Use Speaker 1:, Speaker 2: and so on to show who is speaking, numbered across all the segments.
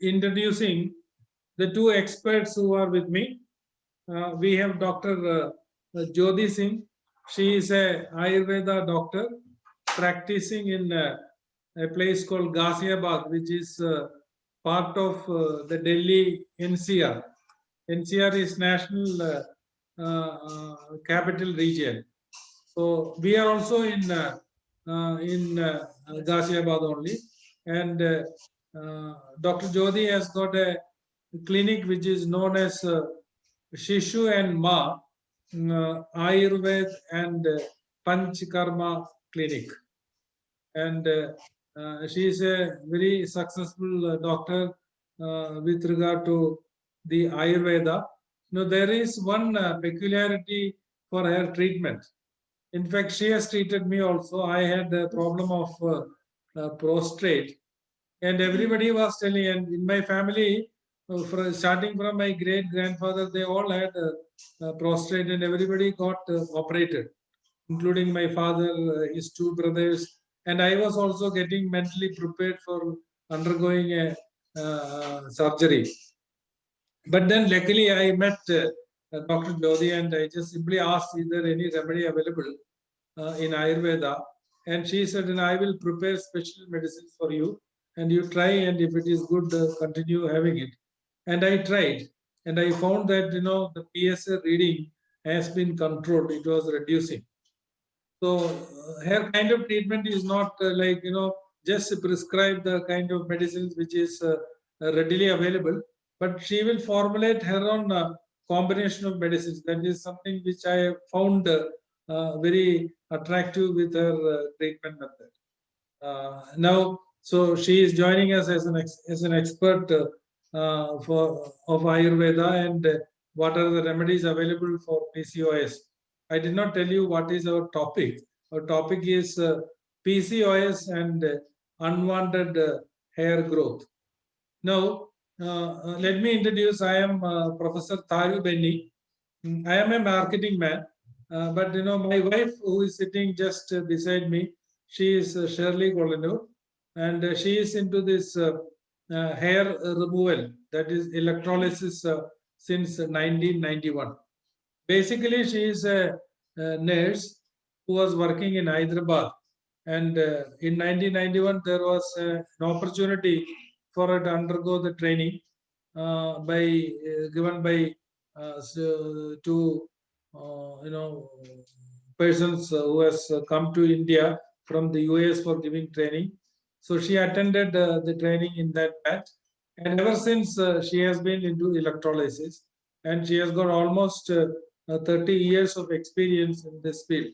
Speaker 1: introducing the two experts who are with me. We have Dr. Jyoti Singh. She is a Ayurveda doctor practicing in a place called Ghaziabad, which is part of the Delhi NCR. NCR is National Capital Region. So we are also in Ghaziabad only, and Dr. Jyoti has got a clinic which is known as Shishu and Ma Ayurved and Panchkarma Clinic, and she is a very successful doctor with regard to the Ayurveda. Now there is one peculiarity for her treatment. In fact, she has treated me also. I had a problem of prostrate, and everybody was telling, and in my family, starting from my great grandfather, they all had prostrate, and everybody got operated, including my father, his two brothers, and I was also getting mentally prepared for undergoing a surgery. But then, luckily, I met Dr. Jyoti, and I just simply asked, "Is there any remedy available in Ayurveda?" And she said, "And I will prepare special medicines for you, and you try, and if it is good, continue having it." And I tried, and I found that the PSA reading has been controlled; it was reducing. So her kind of treatment is not like just prescribe the kind of medicines which is readily available, but she will formulate her own combination of medicines. That is something which I have found very attractive with her treatment method. Now, so she is joining us as an expert for of Ayurveda, and what are the remedies available for PCOS. I did not tell you what is our topic. Our topic is PCOS and unwanted hair growth. Now, let me introduce. I am Professor Tharu Benny. I am a marketing man, but my wife, who is sitting just beside me, she is Shirley Golanur, and she is into this hair removal, that is electrolysis, since 1991. Basically, she is a nurse who was working in Hyderabad, and in 1991 there was an opportunity for her to undergo the training given by two persons who has come to India from the US for giving training. So she attended the training in that batch, and ever since she has been into electrolysis, and she has got almost 30 years of experience in this field.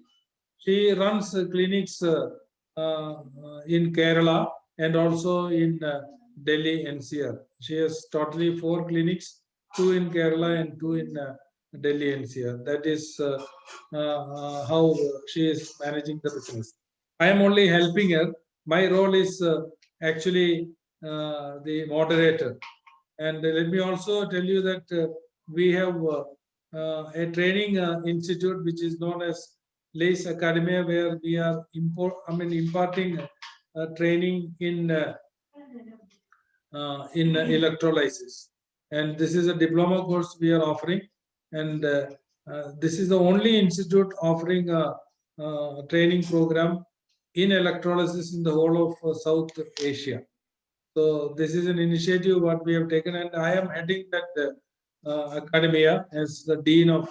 Speaker 1: She runs clinics in Kerala and also in Delhi NCR. She has totally 4 clinics, 2 in Kerala and 2 in Delhi NCR. That is how she is managing the business. I am only helping her. My role is actually the moderator. And let me also tell you that we have a training institute which is known as Lace Academia, where we are imparting training in electrolysis. And this is a diploma course we are offering. And this is the only institute offering a training program in electrolysis in the whole of South Asia. So this is an initiative what we have taken, and I am heading that academia as the dean of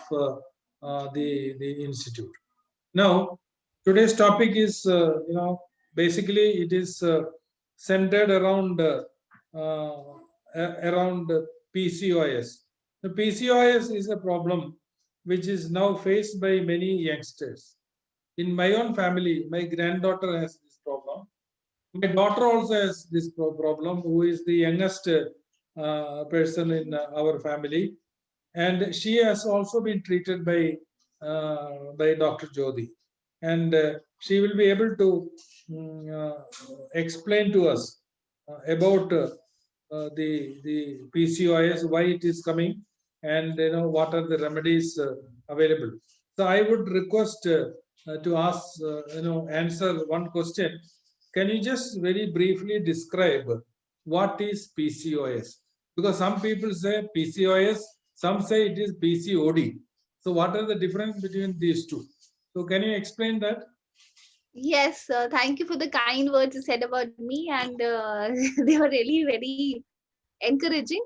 Speaker 1: the institute. Now, today's topic is basically it is centered around PCOS. The PCOS is a problem which is now faced by many youngsters. In my own family, my granddaughter has this problem. My daughter also has this problem, who is the youngest person in our family, and she has also been treated by Dr. Jyoti, and she will be able to explain to us about the PCOS, why it is coming, and what are the remedies available. So I would request to ask answer one question. Can you just very briefly describe what is PCOS? Because some people say PCOS, some say it is PCOD. So what are the difference between these two? So can you explain that?
Speaker 2: Yes, thank you for the kind words you said about me, and they were really very encouraging.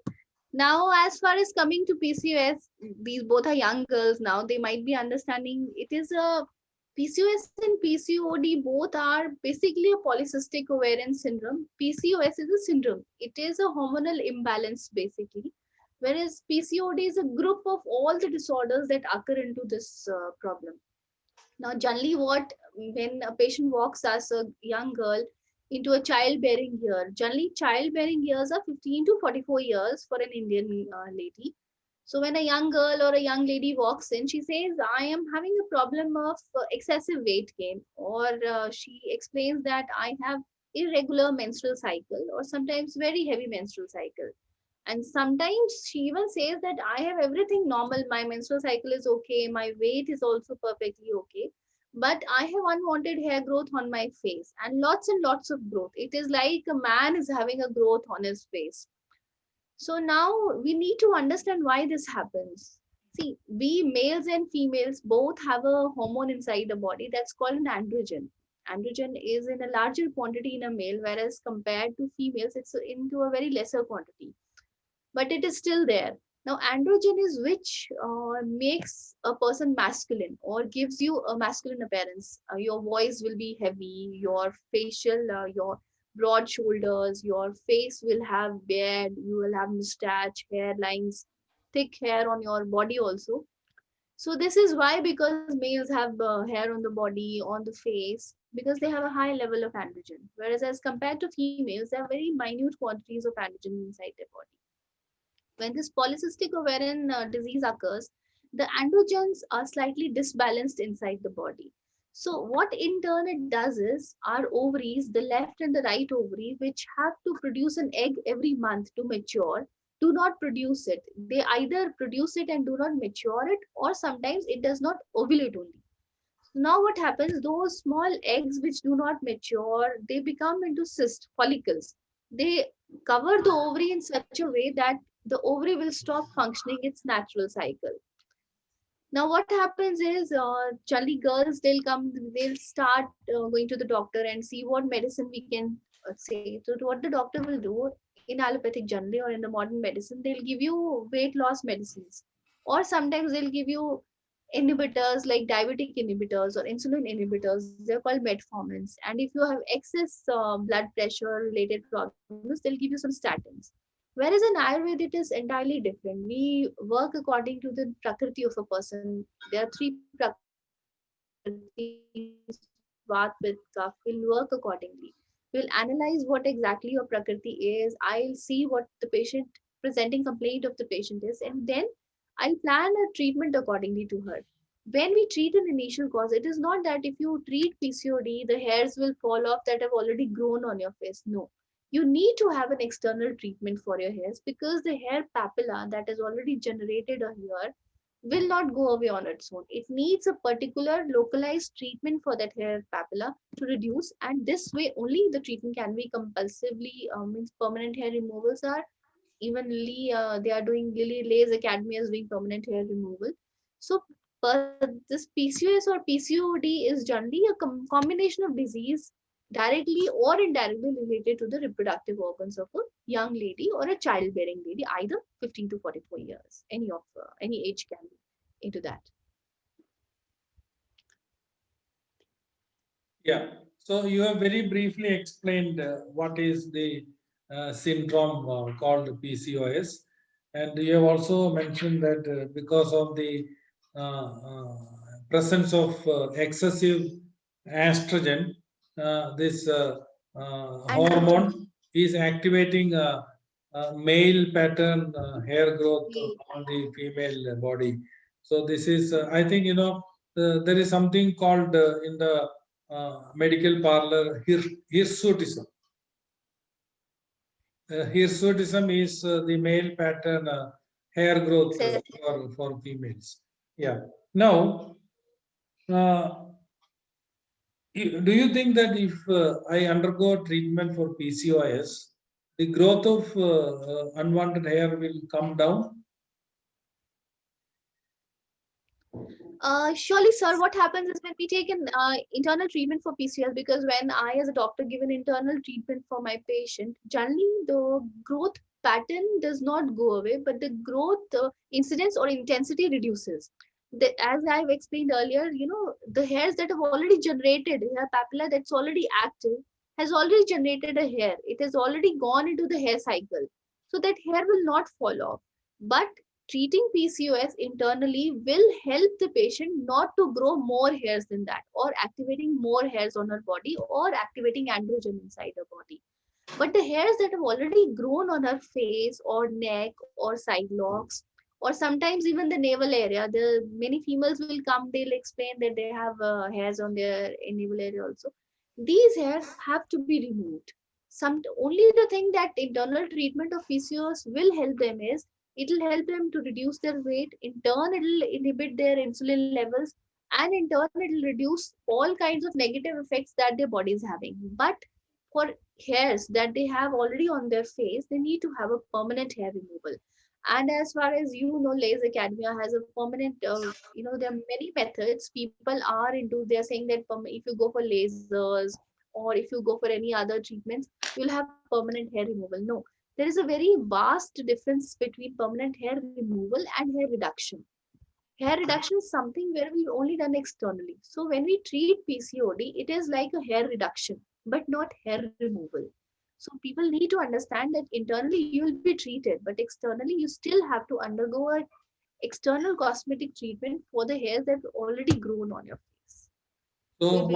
Speaker 2: Now, as far as coming to PCOS, these both are young girls now. They might be understanding it is a PCOS and PCOD both are basically a polycystic ovarian syndrome. PCOS is a syndrome. It is a hormonal imbalance basically, whereas PCOD is a group of all the disorders that occur into this problem. Now, generally, what when a patient walks as a young girl into a childbearing year, generally childbearing years are 15 to 44 years for an Indian lady. So when a young girl or a young lady walks in, she says, "I am having a problem of excessive weight gain," or she explains that I have irregular menstrual cycle, or sometimes very heavy menstrual cycle. And sometimes she even says that I have everything normal, my menstrual cycle is okay, my weight is also perfectly okay, but I have unwanted hair growth on my face and lots of growth. It is like a man is having a growth on his face. So now we need to understand why this happens. See, we males and females both have a hormone inside the body that's called an androgen. Androgen is in a larger quantity in a male, whereas compared to females, it's into a very lesser quantity, but it is still there. Now, androgen is which makes a person masculine or gives you a masculine appearance. Your voice will be heavy, your facial, your broad shoulders, your face will have beard, you will have mustache, hairlines, thick hair on your body also. So this is why, because males have hair on the body, on the face, because they have a high level of androgen. Whereas as compared to females, they have very minute quantities of androgen inside their body. When this polycystic ovarian disease occurs, the androgens are slightly disbalanced inside the body. So, what in turn it does is our ovaries, the left and the right ovary, which have to produce an egg every month to mature, do not produce it. They either produce it and do not mature it, or sometimes it does not ovulate only. Now, what happens? Those small eggs which do not mature, they become into cyst follicles. They cover the ovary in such a way that the ovary will stop functioning its natural cycle. Now, what happens is, generally girls they'll start going to the doctor and see what medicine we can say. So, what the doctor will do in allopathic generally or in the modern medicine, they'll give you weight loss medicines, or sometimes they'll give you inhibitors like diabetic inhibitors or insulin inhibitors. They're called metformins. And if you have excess blood pressure related problems, they'll give you some statins. Whereas in Ayurveda, it is entirely different. We work according to the prakriti of a person. There are three prakriti, Vata, Pitta, Kapha. We'll work accordingly. We'll analyze what exactly your prakriti is. I'll see what the patient presenting complaint of the patient is, and then I'll plan a treatment accordingly to her. When we treat an initial cause, it is not that if you treat PCOD, the hairs will fall off that have already grown on your face. No, you need to have an external treatment for your hairs, because the hair papilla that is already generated a hair will not go away on its own. It needs a particular localized treatment for that hair papilla to reduce, and this way only the treatment can be compulsively, means permanent hair removals are evenly, they are doing, Lily Lay's Academy is doing permanent hair removal. So this PCOS or PCOD is generally a combination of disease directly or indirectly related to the reproductive organs of a young lady or a childbearing lady, either 15 to 44 years. Any age can be into that.
Speaker 1: Yeah. So you have very briefly explained what is the syndrome called PCOS, and you have also mentioned that because of the presence of excessive estrogen, this
Speaker 2: Androgen.
Speaker 1: hormone is activating male pattern hair growth
Speaker 2: Ye-
Speaker 1: on the female body. So this is, I think, there is something called in the medical parlor hirsutism. Hirsutism is the male pattern hair growth for females. Yeah. Now, uh, do you think that if I undergo treatment for PCOS, the growth of unwanted hair will come down?
Speaker 2: Surely, sir, what happens is when we take an internal treatment for PCOS, because when I, as a doctor, give an internal treatment for my patient, generally the growth pattern does not go away, but the growth incidence or intensity reduces. As I've explained earlier, the hairs that have already generated hair papilla that's already active has already generated a hair. It has already gone into the hair cycle, so that hair will not fall off. But treating PCOS internally will help the patient not to grow more hairs than that, or activating more hairs on her body, or activating androgen inside her body. But the hairs that have already grown on her face or neck or side locks, or sometimes even the navel area, the many females will come, they'll explain that they have hairs on their navel area also. These hairs have to be removed. Only the thing that internal treatment of PCOS will help them is, it will help them to reduce their weight. In turn, it will inhibit their insulin levels, and in turn, it will reduce all kinds of negative effects that their body is having. But for hairs that they have already on their face, they need to have a permanent hair removal. And as far as Lays Academia has a permanent, there are many methods people are into. They're saying that if you go for lasers, or if you go for any other treatments, you'll have permanent hair removal. No, there is a very vast difference between permanent hair removal and hair reduction. Hair reduction is something where we've only done externally. So when we treat PCOD, it is like a hair reduction, but not hair removal. So people need to understand that internally you will be treated, but externally you still have to undergo a external cosmetic treatment for the hairs that have already grown on your face.
Speaker 1: So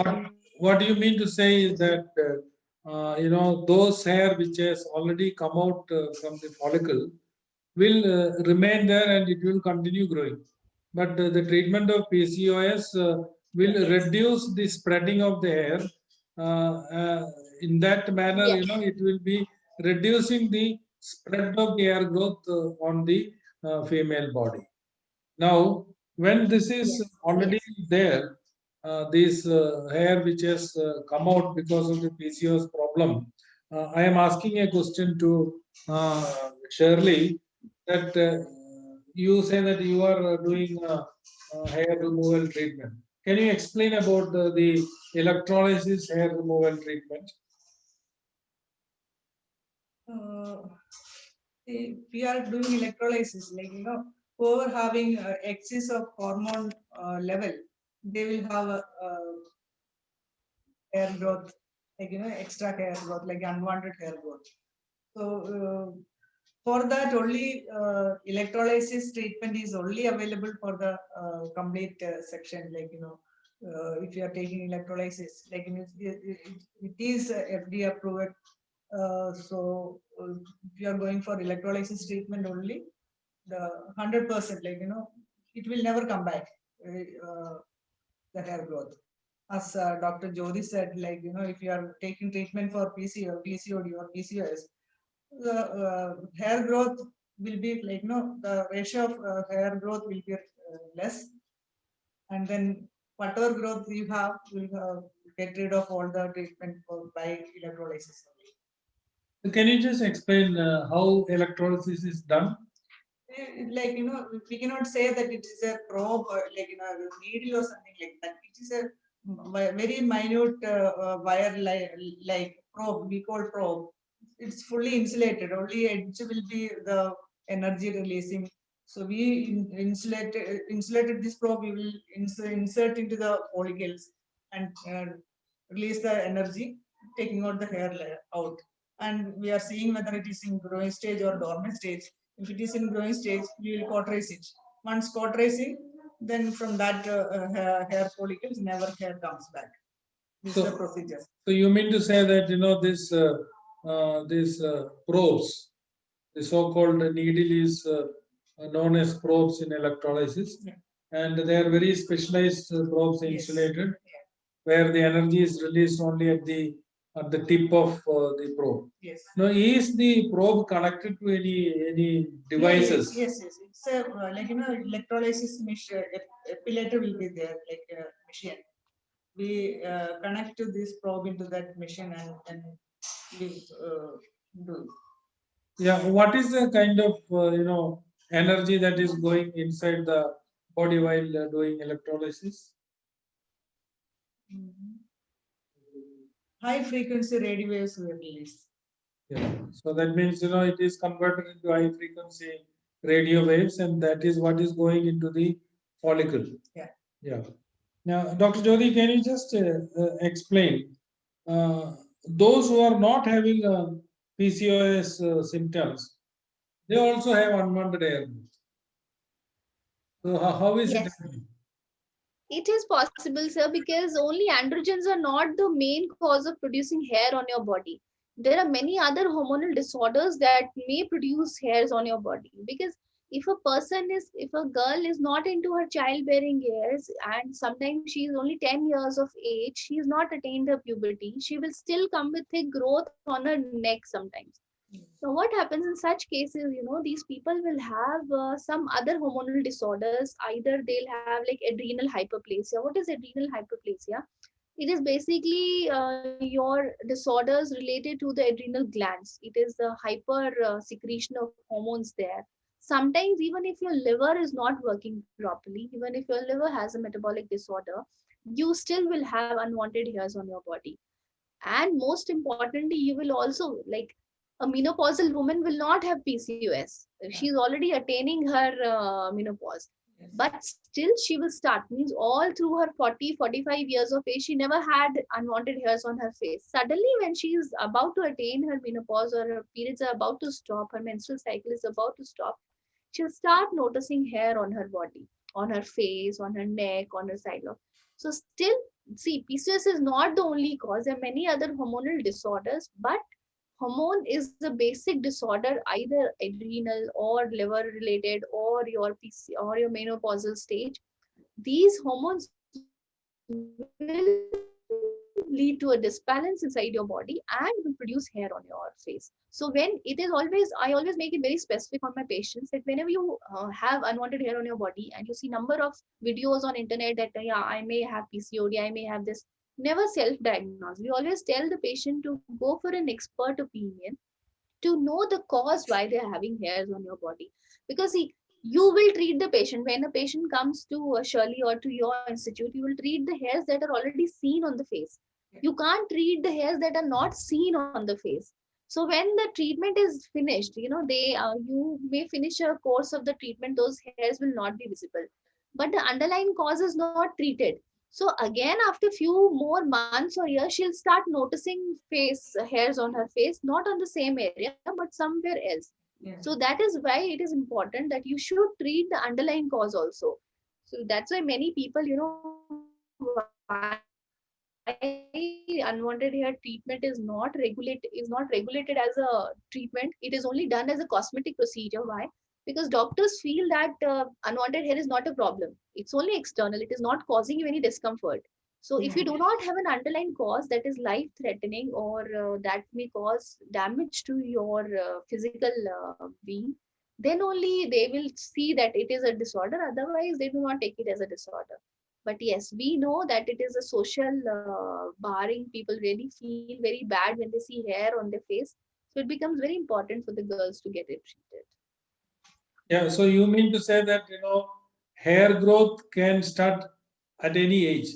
Speaker 1: what do you mean to say is that those hair which has already come out from the follicle will remain there and it will continue growing. But the treatment of PCOS will reduce the spreading of the hair. In that manner,
Speaker 2: Yes.
Speaker 1: it will be reducing the spread of the hair growth on the female body. Now, when this is
Speaker 2: Yes.
Speaker 1: already
Speaker 2: Yes.
Speaker 1: there, this hair which has come out because of the PCOS problem, I am asking a question to Shirley that you say that you are doing hair removal treatment. Can you explain about the electrolysis hair removal treatment?
Speaker 3: We are doing electrolysis, like whoever having excess of hormone level, they will have hair growth, like extra hair growth, like unwanted hair growth. So for that only electrolysis treatment is only available for the complete section, like if you are taking electrolysis, like it is FDA approved. So if you are going for electrolysis treatment only, the 100%, like it will never come back, the hair growth. As Dr. Jyoti said, like if you are taking treatment for PCOD or PCOS, the hair growth will be like the ratio of hair growth will be less, and then whatever growth you have will get rid of all the treatment by electrolysis.
Speaker 1: Can you just explain how electrolysis is done?
Speaker 3: Like we cannot say that it is a probe or like a needle or something like that. It is a very minute wire like probe. We call probe. It's fully insulated. Only edge will be the energy releasing. So we insulated this probe. We will insert into the follicles and release the energy, taking out the hair layer out. And we are seeing whether it is in growing stage or dormant stage. If it is in growing stage, we will cauterize it. Once cauterizing, then from that hair follicles, never hair comes back. This is the procedure.
Speaker 1: So you mean to say that these probes, the so-called needle is known as probes in electrolysis, and they are very specialized probes, insulated, where the energy is released only at the tip of the probe.
Speaker 3: Yes.
Speaker 1: Now, is the probe connected to any devices?
Speaker 3: Yes. It's a like electrolysis machine. Epilator will be there, like a machine. We connect to this probe into that machine and we do.
Speaker 1: Yeah, what is the kind of energy that is going inside the body while doing electrolysis?
Speaker 3: High frequency radio waves were released.
Speaker 1: Yeah, so that means it is converted into high frequency radio waves, and that is what is going into the follicle.
Speaker 3: Yeah.
Speaker 1: Yeah. Now, Dr. Jyoti, can you just explain those who are not having PCOS symptoms, they also have unwanted hair growth. So how is it
Speaker 2: Yes.
Speaker 1: happening?
Speaker 2: It is possible, sir, because only androgens are not the main cause of producing hair on your body. There are many other hormonal disorders that may produce hairs on your body. Because if a girl is not into her childbearing years and sometimes she is only 10 years of age, she has not attained her puberty, she will still come with thick growth on her neck sometimes. So what happens in such cases, these people will have some other hormonal disorders. Either they'll have like adrenal hyperplasia. What is adrenal hyperplasia? It is basically your disorders related to the adrenal glands. It is the hyper secretion of hormones there. Sometimes even if your liver is not working properly, even if your liver has a metabolic disorder, you still will have unwanted hairs on your body. And most importantly, you will also like a menopausal woman will not have PCOS. She's already attaining her menopause.
Speaker 3: Yes.
Speaker 2: But still, she will start. Means all through her 40, 45 years of age, she never had unwanted hairs on her face. Suddenly, when she is about to attain her menopause or her periods are about to stop, her menstrual cycle is about to stop, she'll start noticing hair on her body, on her face, on her neck, on her side of. So still, see, PCOS is not the only cause. There are many other hormonal disorders, but hormone is the basic disorder, either adrenal or liver related or your PC or your menopausal stage. These hormones will lead to a disbalance inside your body and will produce hair on your face. So when it is always, I always make it very specific on my patients that whenever you have unwanted hair on your body and you see number of videos on internet that yeah, I may have PCOD, I may have this, never self-diagnose. We always tell the patient to go for an expert opinion to know the cause why they're having hairs on your body. Because see, you will treat the patient when a patient comes to Shirley or to your institute, you will treat the hairs that are already seen on the face. You can't treat the hairs that are not seen on the face. So when the treatment is finished, you may finish a course of the treatment, those hairs will not be visible, but the underlying cause is not treated. So again, after few more months or years, she'll start noticing face hairs on her face, not on the same area, but somewhere else.
Speaker 3: Yeah.
Speaker 2: So that is why it is important that you should treat the underlying cause also. So that's why many people, why unwanted hair treatment is not regulated as a treatment. It is only done as a cosmetic procedure. Why? Because doctors feel that unwanted hair is not a problem. It's only external. It is not causing you any discomfort. So if you do
Speaker 3: Yeah.
Speaker 2: not have an underlying cause that is life threatening or that may cause damage to your physical being, then only they will see that it is a disorder. Otherwise, they do not take it as a disorder. But yes, we know that it is a social barring. People really feel very bad when they see hair on their face. So it becomes very important for the girls to get it treated.
Speaker 1: Yeah, so you mean to say that hair growth can start at any age,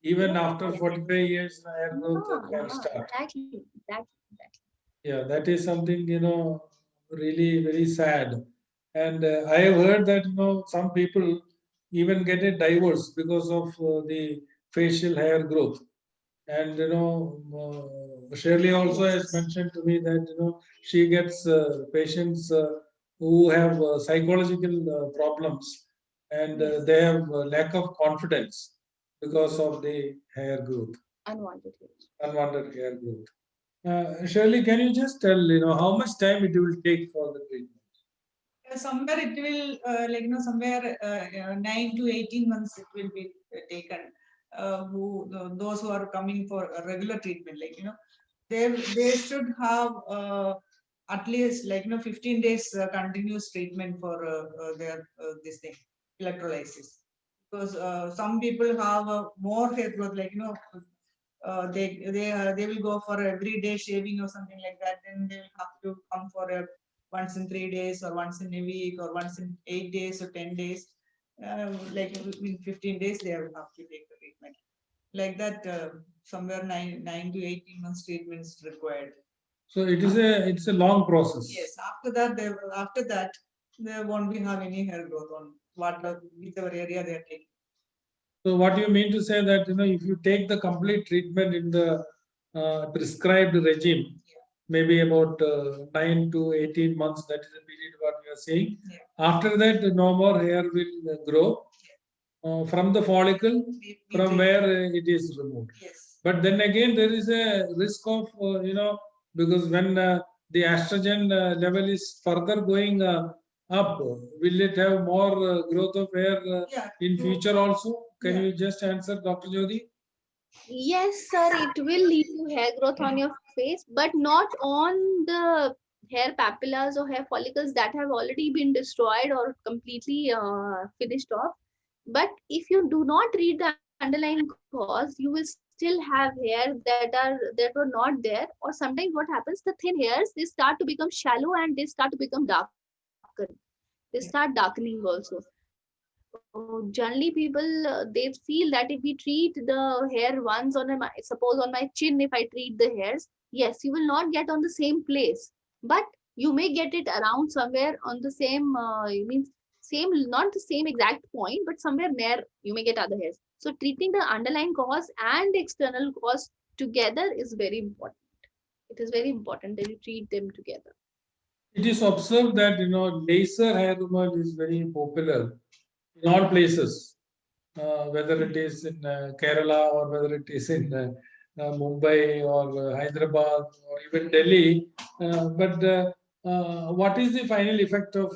Speaker 1: even
Speaker 2: Yeah,
Speaker 1: after 45 years, hair growth can
Speaker 2: yeah,
Speaker 1: start.
Speaker 2: exactly.
Speaker 1: Yeah, that is something really very sad. And I have heard that some people even get a divorce because of the facial hair growth. And Shirley also has
Speaker 2: Yes.
Speaker 1: mentioned to me that she gets patients who have psychological problems, and
Speaker 2: Yes.
Speaker 1: they have lack of confidence because of the hair growth,
Speaker 2: Unwanted hair.
Speaker 1: unwanted hair growth. Shirley, can you just tell how much time it will take for the treatment?
Speaker 3: Somewhere it will somewhere 9 to 18 months it will be taken. Those who are coming for a regular treatment, they should have at least 15 days continuous treatment for their this thing, electrolysis. Because some people have more hair growth, they will go for everyday shaving or something like that. Then they will have to come for a once in 3 days or once in a week or once in 8 days or 10 days. Like in 15 days, they will have to take the treatment. Like that, somewhere 9 to 18 months treatment is required.
Speaker 1: So it's a long process.
Speaker 3: Yes, after that, there won't be have any hair growth on whichever area they are taking.
Speaker 1: So what you mean to say that, if you take the complete treatment in the prescribed regime, maybe about 9 to 18 months, that is the period what you are saying.
Speaker 3: Yeah.
Speaker 1: After that, no more hair will grow from the follicle from
Speaker 3: take-
Speaker 1: where it is removed.
Speaker 3: Yes.
Speaker 1: But then again, there is a risk of, because when the estrogen level is further going up, will it have more growth of hair
Speaker 3: Yeah.
Speaker 1: in future also? Can
Speaker 3: Yeah.
Speaker 1: you just answer, Dr. Jyoti?
Speaker 2: Yes, sir, it will lead to hair growth on your face, but not on the hair papillas or hair follicles that have already been destroyed or completely finished off. But if you do not treat the underlying cause, you will still have hair that were not there. Or sometimes what happens, the thin hairs, they start to become shallow and they start to become darker. They start darkening also. Generally, people they feel that if we treat the hair once on suppose on my chin, if I treat the hairs, yes, you will not get on the same place, but you may get it around somewhere on the same. Means same, not the same exact point, but somewhere near you may get other hairs. So treating the underlying cause and the external cause together is very important. It is very important that you treat them together.
Speaker 1: It is observed that, laser hair removal is very popular in all places, whether it is in Kerala or whether it is in Mumbai or Hyderabad or even Delhi. But what is the final effect of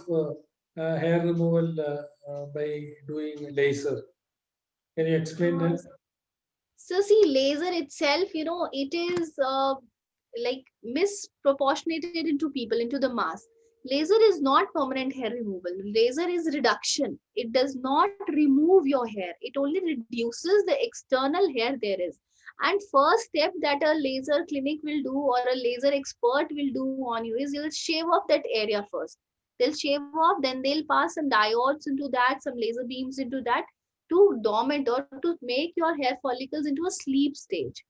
Speaker 1: hair removal by doing laser? Can you explain that?
Speaker 2: So see, laser itself, it is like misproportionated into people, into the mass. Laser is not permanent hair removal. Laser is reduction. It does not remove your hair. It only reduces the external hair there is. And first step that a laser clinic will do or a laser expert will do on you is you'll shave off that area first. They'll shave off, then they'll pass some diodes into that, some laser beams into that to dormant or to make your hair follicles into a sleep stage.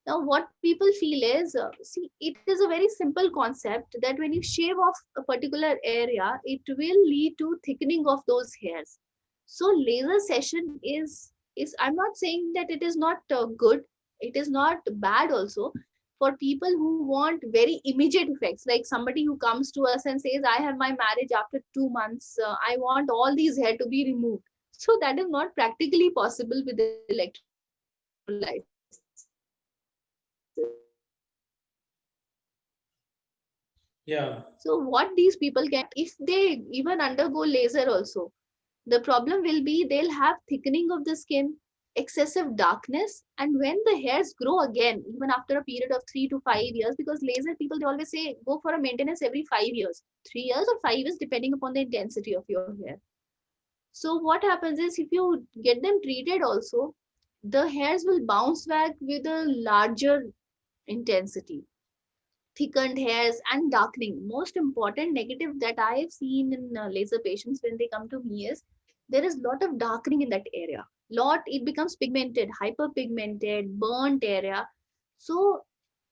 Speaker 2: Now, what people feel is, see, it is a very simple concept that when you shave off a particular area, it will lead to thickening of those hairs. So, laser session is I'm not saying that it is not good. It is not bad also for people who want very immediate effects, like somebody who comes to us and says, I have my marriage after 2 months. I want all these hair to be removed. So that is not practically possible with electrolysis.
Speaker 1: Yeah.
Speaker 2: So what these people can, if they even undergo laser also, the problem will be they'll have thickening of the skin, excessive darkness, and when the hairs grow again, even after a period of 3 to 5 years, because laser people they always say go for a maintenance every 5 years, 3 years or 5 years, depending upon the intensity of your hair. So what happens is if you get them treated also, the hairs will bounce back with a larger intensity, thickened hairs and darkening. Most important negative that I have seen in laser patients when they come to me is there is lot of darkening in that area. It becomes pigmented, hyperpigmented, burnt area. So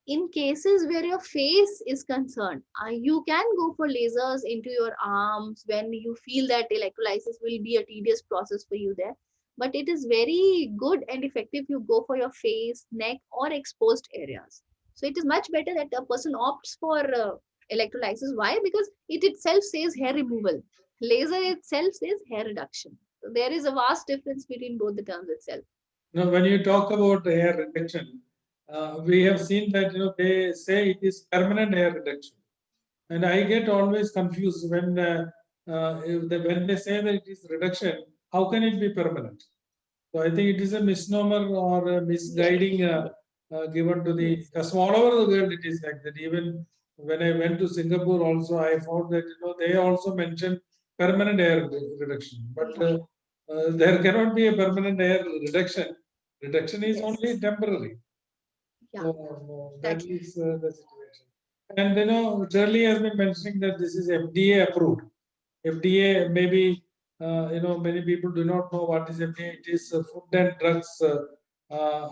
Speaker 2: in cases where your face is concerned, you can go for lasers into your arms when you feel that electrolysis will be a tedious process for you there. But it is very good and effective you go for your face, neck, or exposed areas. So it is much better that a person opts for electrolysis. Why? Because it itself says hair removal. Laser itself says hair reduction. So there is a vast difference between both the terms itself.
Speaker 1: Now, when you talk about hair reduction, we have seen that they say it is permanent hair reduction, and I get always confused when when they say that it is reduction. How can it be permanent? So I think it is a misnomer or a misguiding given to the because all over the world it is like that. Even when I went to Singapore, also I found that they also mentioned permanent hair reduction, but there cannot be a permanent hair reduction. Reduction is
Speaker 2: Yes.
Speaker 1: only temporary.
Speaker 2: Yeah.
Speaker 1: So that is the situation. And Shirley has been mentioning that this is FDA approved. FDA, maybe many people do not know what is FDA. It is Food and Drugs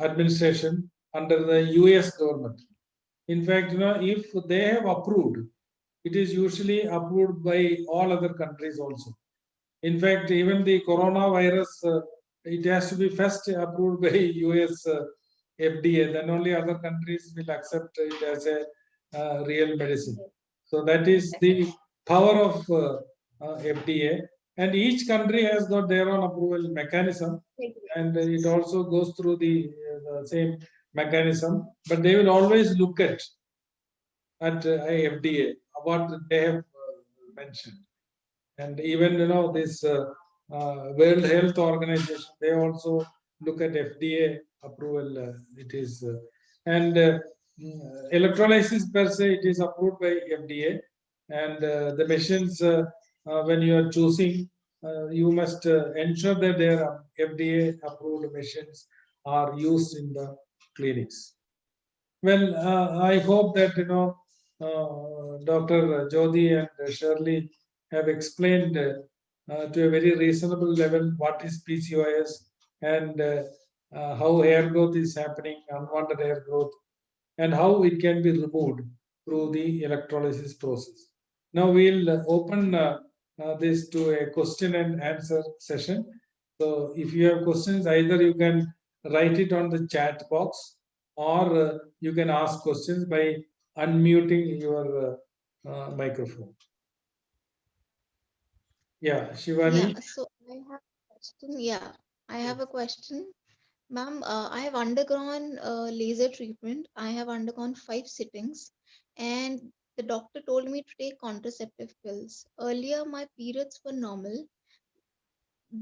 Speaker 1: Administration under the US government. In fact, if they have approved, it is usually approved by all other countries also. In fact, even the coronavirus, it has to be first approved by US FDA. Then only other countries will accept it as a real medicine. So that is the power of FDA. And each country has got their own approval mechanism, and it also goes through the same mechanism. But they will always look at FDA what they have mentioned. And even this World Health Organization, they also look at FDA approval. It is electrolysis per se, it is approved by FDA, and the machines when you are choosing, you must ensure that their FDA approved machines are used in the clinics. Well, I hope that Dr. Jyoti and Shirley have explained to a very reasonable level what is PCOS and how hair growth is happening, unwanted hair growth, and how it can be removed through the electrolysis process. Now we'll open this to a question and answer session. So if you have questions, either you can write it on the chat box, or you can ask questions by unmuting your microphone. Yeah, Shivani.
Speaker 4: Yeah, so I have a question. Yeah, I have a question. Ma'am, I have undergone laser treatment. I have undergone 5 sittings, and the doctor told me to take contraceptive pills. Earlier, my periods were normal.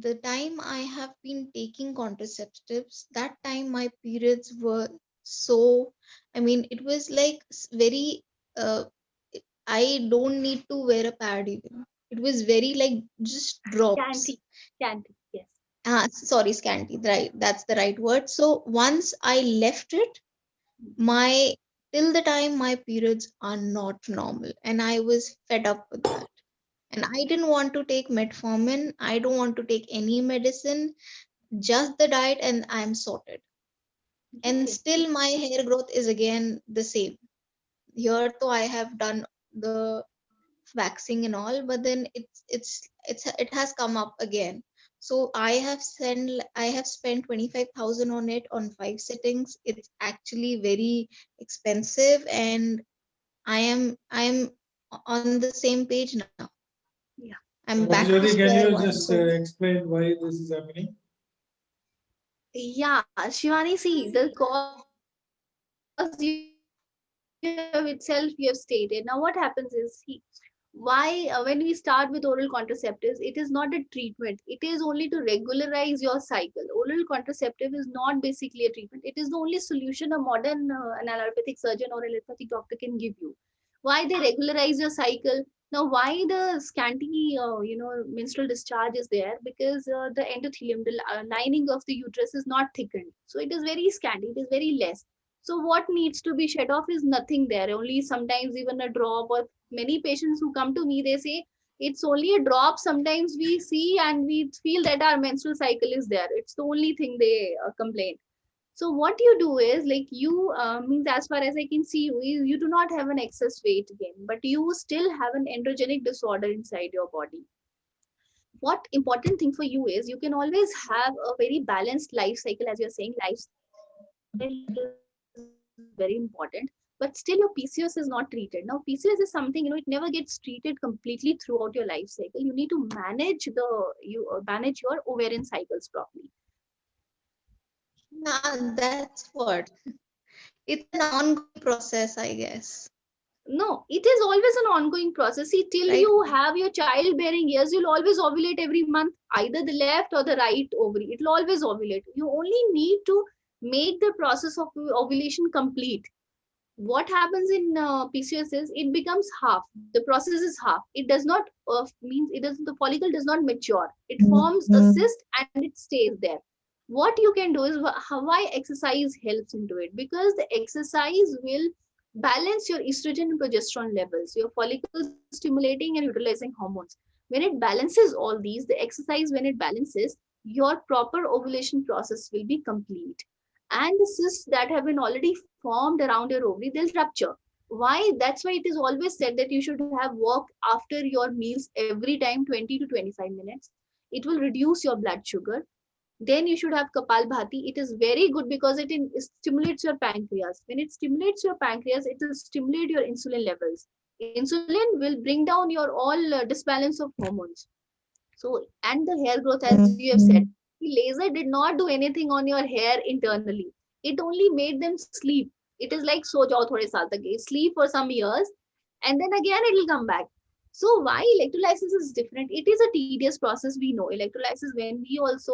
Speaker 4: The time I have been taking contraceptives, that time my periods were so, I mean, it was like very, I don't need to wear a pad even. It was very like just drops.
Speaker 2: Scanty, yes.
Speaker 4: Sorry, scanty, right, that's the right word. So once I left it, my till the time my periods are not normal, and I was fed up with that, and I didn't want to take metformin, I don't want to take any medicine, just the diet, and I'm sorted. And
Speaker 2: Okay.
Speaker 4: still my hair growth is again the same. Here though I have done the waxing and all, but then it has come up again. So I have spent 25,000 on it on 5 sittings. It's actually very expensive, and I am on the same page now.
Speaker 2: Yeah.
Speaker 4: I'm
Speaker 1: Dr.
Speaker 4: back to
Speaker 1: Jyoti, can
Speaker 4: square
Speaker 1: you
Speaker 4: one.
Speaker 1: just
Speaker 4: So
Speaker 1: explain why this is happening?
Speaker 2: Yeah, Shivani, see, the cause you have itself you have stated. Now, what happens is why when we start with oral contraceptives, it is not a treatment. It is only to regularize your cycle. Oral contraceptive is not basically a treatment. It is the only solution a modern an allopathic surgeon or allopathic doctor can give you. Why they regularize your cycle? Now, why the scanty, menstrual discharge is there? Because the endothelium, the lining of the uterus is not thickened. So it is very scanty, it is very less. So what needs to be shed off is nothing there, only sometimes even a drop. Or many patients who come to me, they say it's only a drop. Sometimes we see and we feel that our menstrual cycle is there. It's the only thing they complain. So what you do is like you means as far as I can see you do not have an excess weight gain, but you still have an androgenic disorder inside your body. What important thing for you is you can always have a very balanced life cycle, as you're saying, lifestyle is very important, but still your PCOS is not treated. Now PCOS is something, it never gets treated completely throughout your life cycle. You need to manage your ovarian cycles properly.
Speaker 4: nah, that's what. It's an ongoing process, I guess.
Speaker 2: No, it is always an ongoing process. See, till
Speaker 4: Right?
Speaker 2: you have your childbearing years, you'll always ovulate every month, either the left or the right ovary. It'll always ovulate. You only need to make the process of ovulation complete. What happens in PCOS is it becomes half. The process is half. It does not means it does the follicle does not mature. It forms a cyst and it stays there. What you can do is why exercise helps into it, because the exercise will balance your estrogen and progesterone levels, your follicle stimulating and utilizing hormones. When it balances all these, the exercise, when it balances, your proper ovulation process will be complete. And the cysts that have been already formed around your ovary, they'll rupture. Why? That's why it is always said that you should have walk after your meals every time 20 to 25 minutes. It will reduce your blood sugar. Then you should have Kapalbhati. It is very good because it stimulates your pancreas. When it stimulates your pancreas, it will stimulate your insulin levels. Insulin will bring down your all disbalance of hormones. So, and the hair growth, as you have said, the laser did not do anything on your hair internally. It only made them sleep. It is like so jao thode saal tak, sleep for some years, and then again it will come back. So why electrolysis is different? It is a tedious process. We know electrolysis. When we also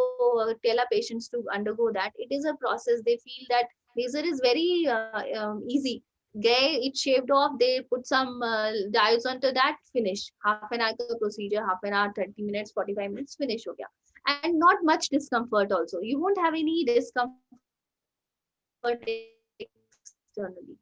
Speaker 2: tell our patients to undergo that, it is a process. They feel that laser is very easy. Gay, it shaved off. They put some diodes onto that. Finish. Half an hour procedure. Half an hour, 30 minutes, 45 minutes. Finish. Ho gaya. And not much discomfort. Also, you won't have any discomfort externally,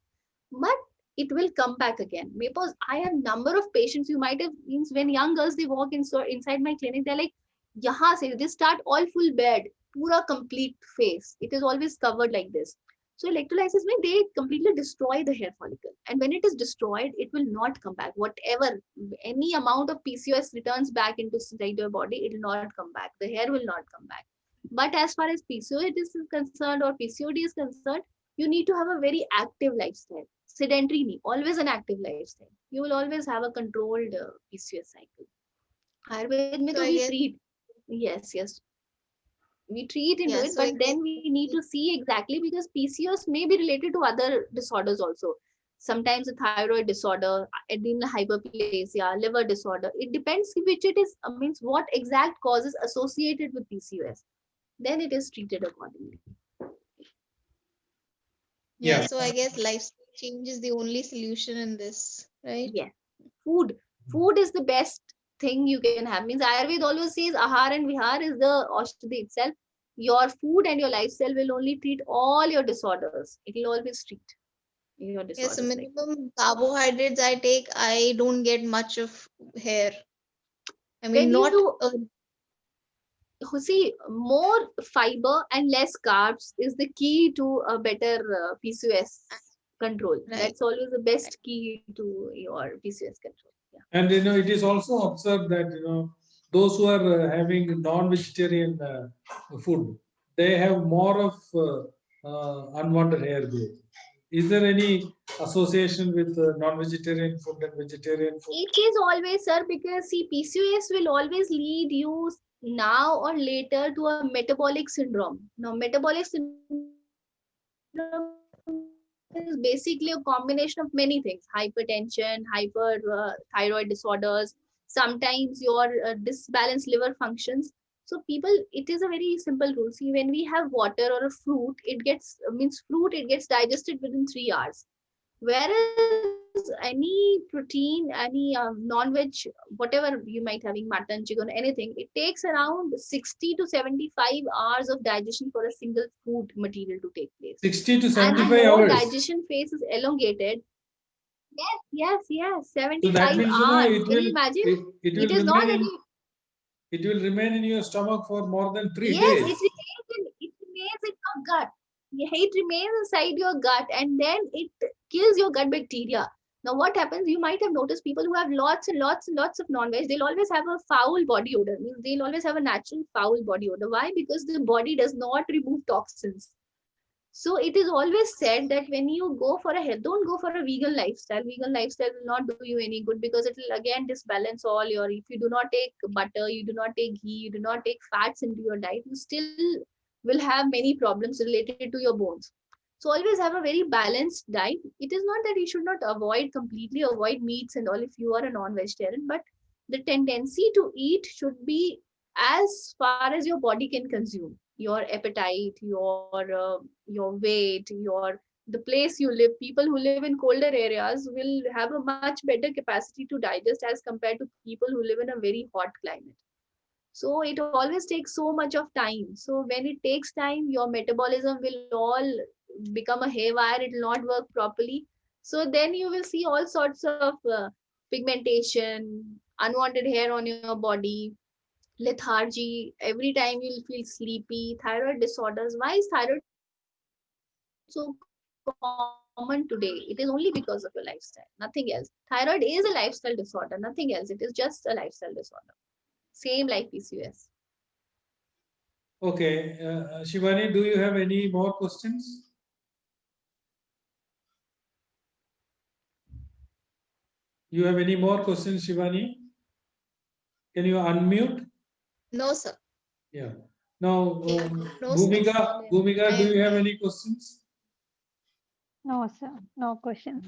Speaker 2: but it will come back again. Because I have number of patients, you might have means when young girls they walk in, so inside my clinic, they're like, yahan se they start all full bed, pura complete face. It is always covered like this. So electrolysis when they completely destroy the hair follicle, and when it is destroyed, it will not come back. Whatever any amount of PCOS returns back into inside your body, it will not come back. The hair will not come back. But as far as PCOS is concerned or PCOD is concerned, you need to have a very active lifestyle. Sedentary knee, always an active lifestyle. You will always have a controlled PCOS cycle. Ayurved mein
Speaker 4: So
Speaker 2: to
Speaker 4: I
Speaker 2: we
Speaker 4: guess,
Speaker 2: treat. Yes. We treat into
Speaker 4: yeah,
Speaker 2: it,
Speaker 4: so
Speaker 2: but
Speaker 4: I guess
Speaker 2: then we need to see exactly because PCOS may be related to other disorders also. Sometimes a thyroid disorder, adrenal hyperplasia, liver disorder. It depends which it is, means what exact causes associated with PCOS. Then it is treated accordingly.
Speaker 4: yeah,
Speaker 1: Yeah,
Speaker 4: so I guess lifestyle change is the only solution in this, right?
Speaker 2: Yes. Food. Food is the best thing you can have. Means Ayurveda always says Ahar and Vihar is the Aushtadhi itself. Your food and your lifestyle will only treat all your disorders. It will always treat your
Speaker 4: Yes, so
Speaker 2: disorders like that.
Speaker 4: minimum carbohydrates I take, I don't get much of hair. I mean,
Speaker 2: When you
Speaker 4: not
Speaker 2: do see more fiber and less carbs is the key to a better PCOS control.
Speaker 4: right.
Speaker 2: That's always the best key to your PCOS control. Yeah.
Speaker 1: and it is also observed that those who are having non-vegetarian food, they have more of unwanted hair growth. Is there any association with non-vegetarian food and vegetarian food?
Speaker 2: It is always, sir, because see, PCOS will always lead you now or later to a metabolic syndrome. Now, metabolic syndrome is basically a combination of many things: hypertension, hyperthyroid disorders, sometimes your disbalanced liver functions. So, people, it is a very simple rule. See, when we have water or a fruit, it gets means fruit, it gets digested within 3 hours. Whereas any protein, any non-veg, whatever you might having mutton, chicken, anything, it takes around 60 to 75 hours of digestion for a single food material to take place.
Speaker 1: 60 to
Speaker 2: And the
Speaker 1: 75
Speaker 2: more
Speaker 1: hours.
Speaker 2: digestion phase is elongated, yes,
Speaker 1: So that
Speaker 2: 75
Speaker 1: means
Speaker 2: hours.
Speaker 1: it
Speaker 2: Can you
Speaker 1: will
Speaker 2: imagine?
Speaker 1: it
Speaker 2: It
Speaker 1: will
Speaker 2: is not
Speaker 1: remain
Speaker 2: that
Speaker 1: in it will remain in your stomach for more than 3
Speaker 2: yes,
Speaker 1: days.
Speaker 2: it remains in your gut. Yeah, it remains inside your gut and then it kills your gut bacteria. Now, what happens? You might have noticed people who have lots and lots and lots of non-veg, they'll always have a foul body odor. Means they'll always have a natural foul body odor. Why? Because the body does not remove toxins. So it is always said that when you go for a health, don't go for a vegan lifestyle. Vegan lifestyle will not do you any good because it will again disbalance all your. If you do not take butter, you do not take ghee, you do not take fats into your diet, you still will have many problems related to your bones. So always have a very balanced diet. It is not that you should not completely avoid meats and all if you are a non-vegetarian, but the tendency to eat should be as far as your body can consume. Your appetite, your weight, the place you live. People who live in colder areas will have a much better capacity to digest as compared to people who live in a very hot climate. So it always takes so much of time. So when it takes time, your metabolism will all become a haywire. It will not work properly. So then you will see all sorts of pigmentation, unwanted hair on your body, lethargy. Every time you'll feel sleepy. Thyroid disorders. Why is thyroid so common today? It is only because of your lifestyle, nothing else. Thyroid is a lifestyle disorder, nothing else. It is just a lifestyle disorder. Same like PCOS.
Speaker 1: Okay, Shivani, do you have any more questions? You have any more questions, Shivani? Can you unmute?
Speaker 4: No, sir.
Speaker 1: Yeah. Now,
Speaker 4: No, sir.
Speaker 1: Bhumika, do you have any questions?
Speaker 5: No, sir. No questions.